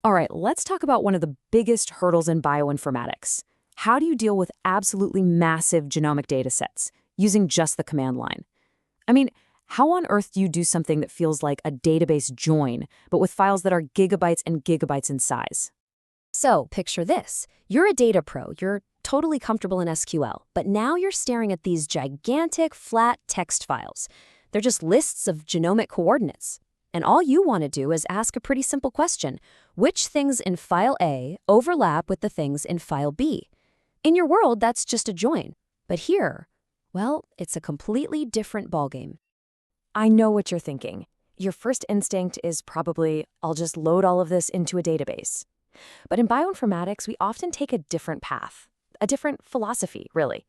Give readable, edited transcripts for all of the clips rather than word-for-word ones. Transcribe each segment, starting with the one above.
All right, let's talk about one of the biggest hurdles in bioinformatics. How do you deal with absolutely massive genomic data sets using just the command line? I mean, how on earth do you do something that feels like a database join, but with files that are gigabytes and gigabytes in size? So, picture this. You're a data pro, you're totally comfortable in SQL, but now you're staring at these gigantic, flat text files. They're just lists of genomic coordinates. And all you want to do is ask a pretty simple question. Which things in file A overlap with the things in file B? In your world, that's just a join. But here, well, it's a completely different ballgame. I know what you're thinking. Your first instinct is probably, I'll just load all of this into a database. But in bioinformatics, we often take a different path, a different philosophy, really.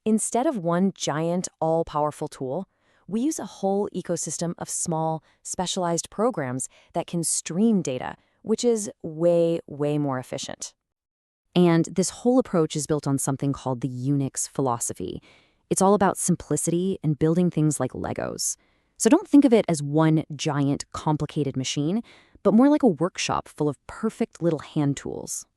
Instead of one giant, all-powerful tool, we use a whole ecosystem of small, specialized programs that can stream data, which is way, way more efficient. And this whole approach is built on something called the Unix philosophy. It's all about simplicity and building things like Legos. So don't think of it as one giant, complicated machine, but more like a workshop full of perfect little hand tools.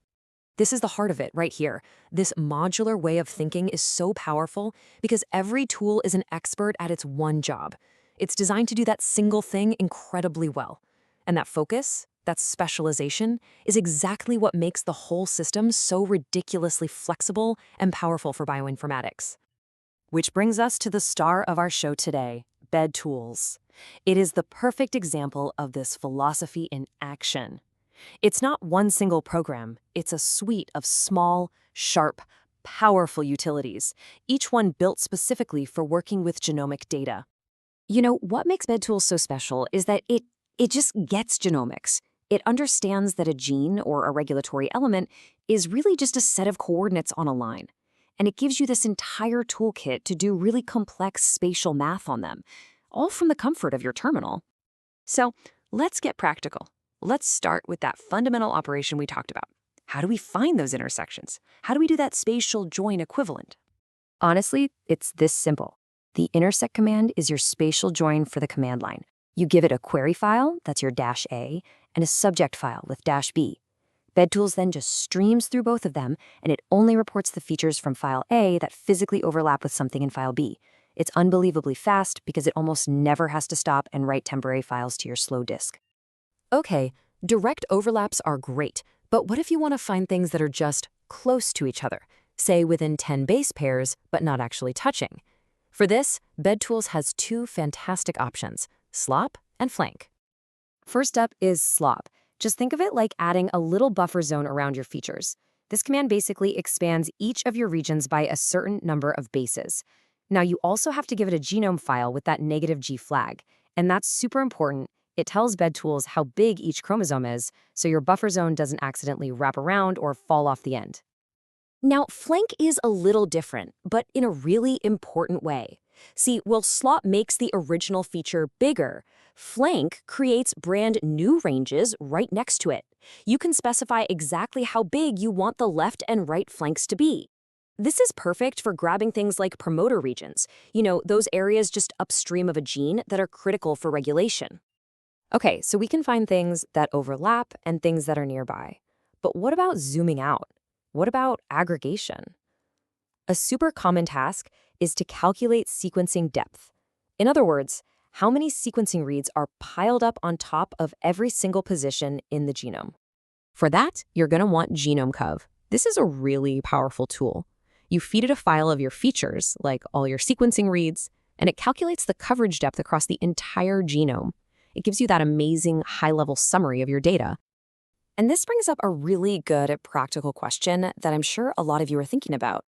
This is the heart of it right here. This modular way of thinking is so powerful because every tool is an expert at its one job. It's designed to do that single thing incredibly well. And that focus, that specialization, is exactly what makes the whole system so ridiculously flexible and powerful for bioinformatics. Which brings us to the star of our show today, BEDTools. It is the perfect example of this philosophy in action. It's not one single program, it's a suite of small, sharp, powerful utilities, each one built specifically for working with genomic data. You know, what makes BEDTools so special is that it just gets genomics. It understands that a gene or a regulatory element is really just a set of coordinates on a line. And it gives you this entire toolkit to do really complex spatial math on them, all from the comfort of your terminal. So let's get practical. Let's start with that fundamental operation we talked about. How do we find those intersections? How do we do that spatial join equivalent? Honestly, it's this simple. The intersect command is your spatial join for the command line. You give it a query file, that's your -A, and a subject file with -B. BEDTools then just streams through both of them, and it only reports the features from file A that physically overlap with something in file B. It's unbelievably fast because it almost never has to stop and write temporary files to your slow disk. Okay, direct overlaps are great, but what if you want to find things that are just close to each other, say within 10 base pairs, but not actually touching? For this, BEDTools has two fantastic options, Slop and Flank. First up is Slop. Just think of it like adding a little buffer zone around your features. This command basically expands each of your regions by a certain number of bases. Now, you also have to give it a genome file with that -G flag, and that's super important. It tells BEDTools how big each chromosome is, so your buffer zone doesn't accidentally wrap around or fall off the end. Now, Flank is a little different, but in a really important way. See, while Slop makes the original feature bigger, Flank creates brand new ranges right next to it. You can specify exactly how big you want the left and right flanks to be. This is perfect for grabbing things like promoter regions, those areas just upstream of a gene that are critical for regulation. Okay, so we can find things that overlap and things that are nearby. But what about zooming out? What about aggregation? A super common task is to calculate sequencing depth. In other words, how many sequencing reads are piled up on top of every single position in the genome. For that, you're going to want Genomecov. This is a really powerful tool. You feed it a file of your features, like all your sequencing reads, and it calculates the coverage depth across the entire genome. It gives you that amazing high-level summary of your data. And this brings up a really good practical question that I'm sure a lot of you are thinking about.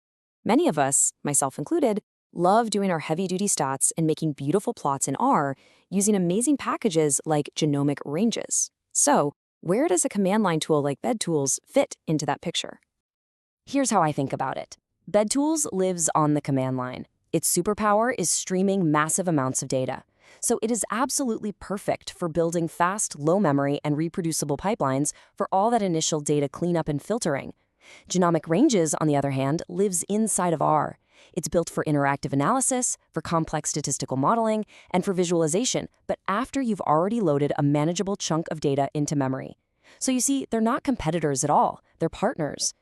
Many of us, myself included, love doing our heavy-duty stats and making beautiful plots in R using amazing packages like genomic ranges. So, where does a command line tool like BEDTools fit into that picture? Here's how I think about it. BEDTools lives on the command line. Its superpower is streaming massive amounts of data. So it is absolutely perfect for building fast, low-memory, and reproducible pipelines for all that initial data cleanup and filtering. Genomic ranges, on the other hand, lives inside of R. It's built for interactive analysis, for complex statistical modeling, and for visualization, but after you've already loaded a manageable chunk of data into memory. So you see, they're not competitors at all. They're partners.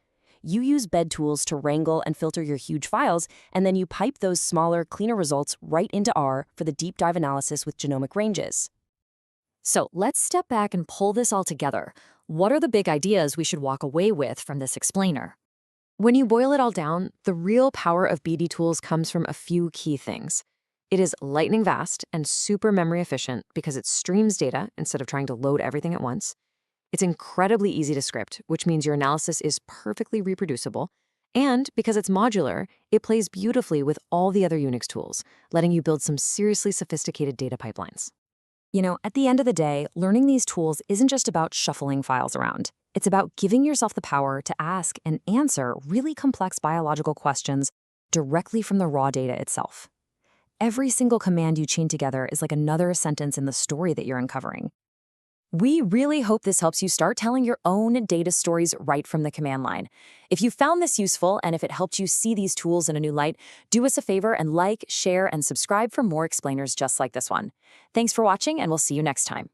You use BEDTools to wrangle and filter your huge files, and then you pipe those smaller, cleaner results right into R for the deep dive analysis with genomic ranges. So let's step back and pull this all together. What are the big ideas we should walk away with from this explainer? When you boil it all down, the real power of BEDTools comes from a few key things. It is lightning fast and super memory efficient because it streams data instead of trying to load everything at once. It's incredibly easy to script, which means your analysis is perfectly reproducible. And because it's modular, it plays beautifully with all the other Unix tools, letting you build some seriously sophisticated data pipelines. You know, at the end of the day, learning these tools isn't just about shuffling files around. It's about giving yourself the power to ask and answer really complex biological questions directly from the raw data itself. Every single command you chain together is like another sentence in the story that you're uncovering. We really hope this helps you start telling your own data stories right from the command line. If you found this useful and if it helped you see these tools in a new light, do us a favor and like, share, and subscribe for more explainers just like this one. Thanks for watching, and we'll see you next time.